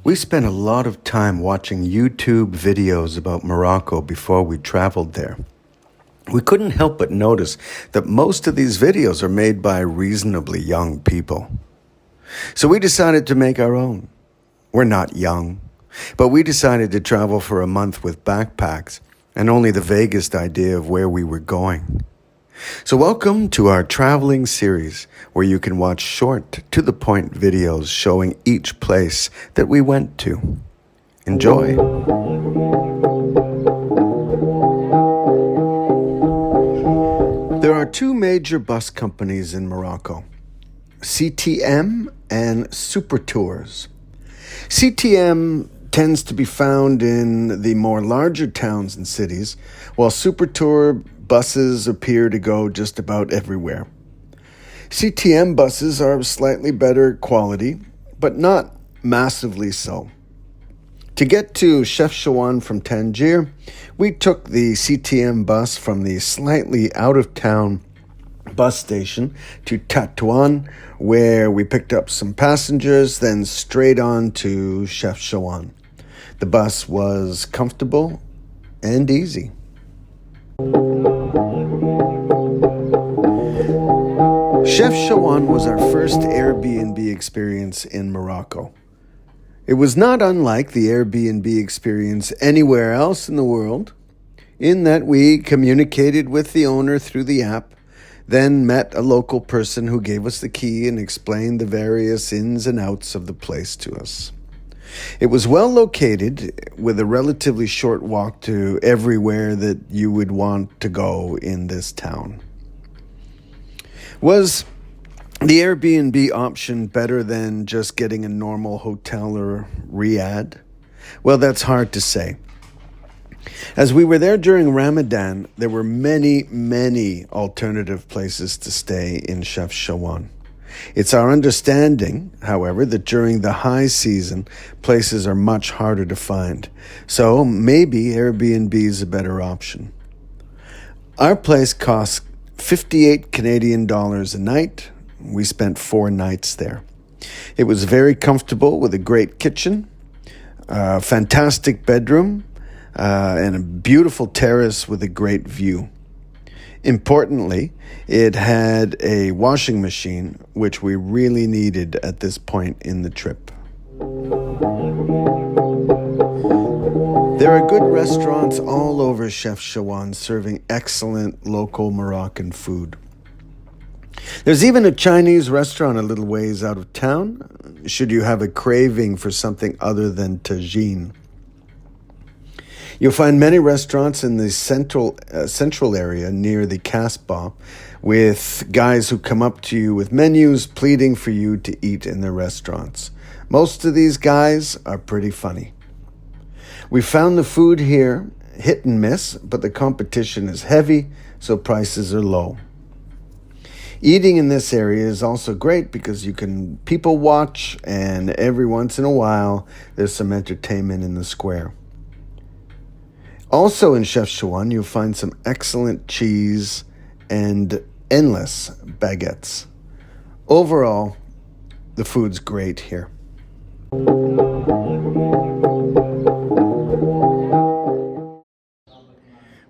We spent a lot of time watching YouTube videos about Morocco before we traveled there. We couldn't help but notice that most of these videos are made by reasonably young people. So we decided to make our own. We're not young, but we decided to travel for a month with backpacks and only the vaguest idea of where we were going. So welcome to our traveling series, where you can watch short, to-the-point videos showing each place that we went to. Enjoy! There are two major bus companies in Morocco, CTM and Super Tours. CTM tends to be found in the more larger towns and cities, while Super Tour buses appear to go just about everywhere. CTM buses are of slightly better quality, but not massively so. To get to Chefchaouen from Tangier, we took the CTM bus from the slightly out-of-town bus station to Tétouan, where we picked up some passengers, then straight on to Chefchaouen. The bus was comfortable and easy. Chefchaouen was our first Airbnb experience in Morocco. It was not unlike the Airbnb experience anywhere else in the world, in that we communicated with the owner through the app, then met a local person who gave us the key and explained the various ins and outs of the place to us. It was well located, with a relatively short walk to everywhere that you would want to go in this town. Was the Airbnb option better than just getting a normal hotel or riad? Well, that's hard to say. As we were there during Ramadan, there were many alternative places to stay in Chefchaouen. It's our understanding, however, that during the high season, places are much harder to find. So maybe Airbnb is a better option. Our place cost 58 Canadian dollars a night. We spent 4 nights there. It was very comfortable with a great kitchen, a fantastic bedroom, and a beautiful terrace with a great view. Importantly, it had a washing machine, which we really needed at this point in the trip. There are good restaurants all over Chefchaouen serving excellent local Moroccan food. There's even a Chinese restaurant a little ways out of town, should you have a craving for something other than tagine. You'll find many restaurants in the central area near the Casbah, with guys who come up to you with menus pleading for you to eat in their restaurants. Most of these guys are pretty funny. We found the food here hit and miss, but the competition is heavy, so prices are low. Eating in this area is also great because you can people watch, and every once in a while there's some entertainment in the square. Also in Chefchaouen, you'll find some excellent cheese and endless baguettes. Overall, the food's great here.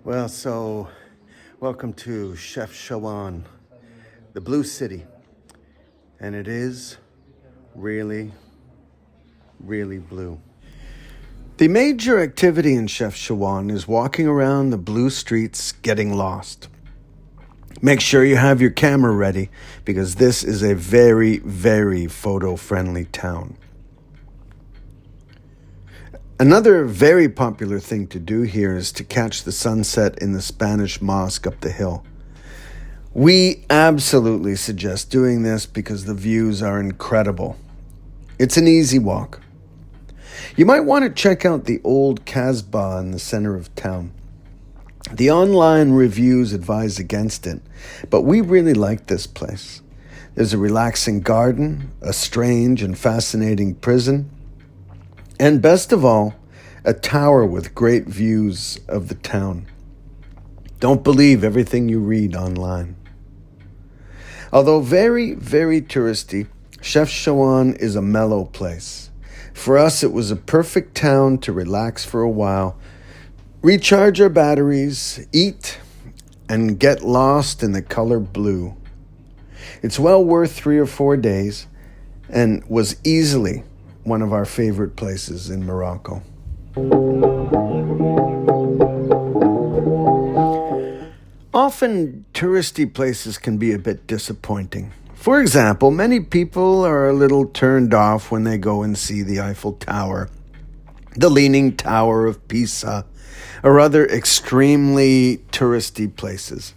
Well, so welcome to Chefchaouen, the Blue City. And it is really blue. The major activity in Chefchaouen is walking around the blue streets getting lost. Make sure you have your camera ready, because this is a very photo-friendly town. Another very popular thing to do here is to catch the sunset in the Spanish mosque up the hill. We absolutely suggest doing this because the views are incredible. It's an easy walk. You might want to check out the old Casbah in the center of town. The online reviews advise against it, but we really like this place. There's a relaxing garden, a strange and fascinating prison, and best of all, a tower with great views of the town. Don't believe everything you read online. Although very touristy, Chefchaouen is a mellow place. For us, it was a perfect town to relax for a while, recharge our batteries, eat, and get lost in the color blue. It's well worth 3 or 4 days and was easily one of our favorite places in Morocco. Often, touristy places can be a bit disappointing. For example, many people are a little turned off when they go and see the Eiffel Tower, the Leaning Tower of Pisa, or other extremely touristy places.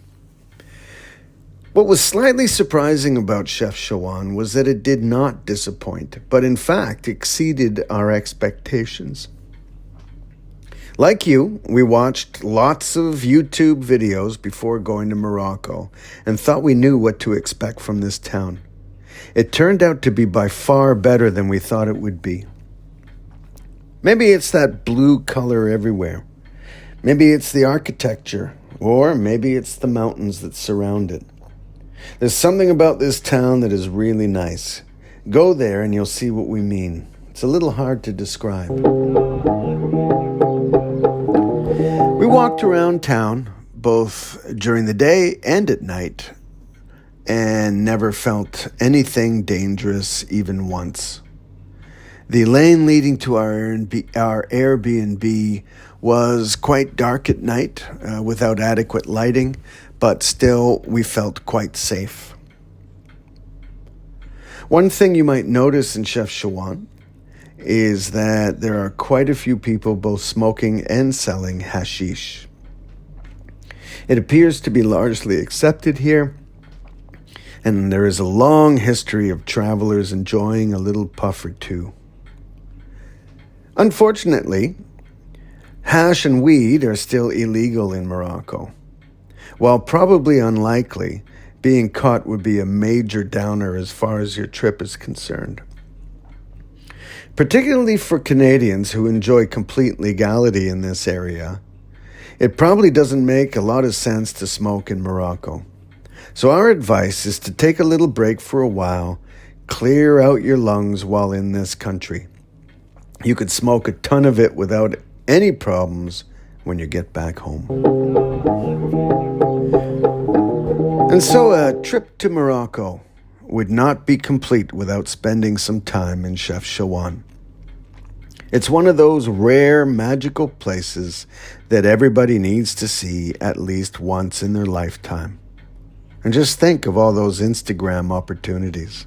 What was slightly surprising about Chefchaouen was that it did not disappoint, but in fact exceeded our expectations. Like you, we watched lots of YouTube videos before going to Morocco and thought we knew what to expect from this town. It turned out to be by far better than we thought it would be. Maybe it's that blue color everywhere. Maybe it's the architecture, or maybe it's the mountains that surround it. There's something about this town that is really nice. Go there and you'll see what we mean. It's a little hard to describe. We walked around town, both during the day and at night, and never felt anything dangerous even once. The lane leading to our Airbnb was quite dark at night, without adequate lighting, but still we felt quite safe. One thing you might notice in Chefchaouen is that there are quite a few people both smoking and selling hashish. It appears to be largely accepted here, and there is a long history of travelers enjoying a little puff or two. Unfortunately, hash and weed are still illegal in Morocco. While probably unlikely, being caught would be a major downer as far as your trip is concerned. Particularly for Canadians who enjoy complete legality in this area, it probably doesn't make a lot of sense to smoke in Morocco. So our advice is to take a little break for a while, clear out your lungs while in this country. You could smoke a ton of it without any problems when you get back home. And so a trip to Morocco would not be complete without spending some time in Chefchaouen. It's one of those rare magical places that everybody needs to see at least once in their lifetime. And just think of all those Instagram opportunities.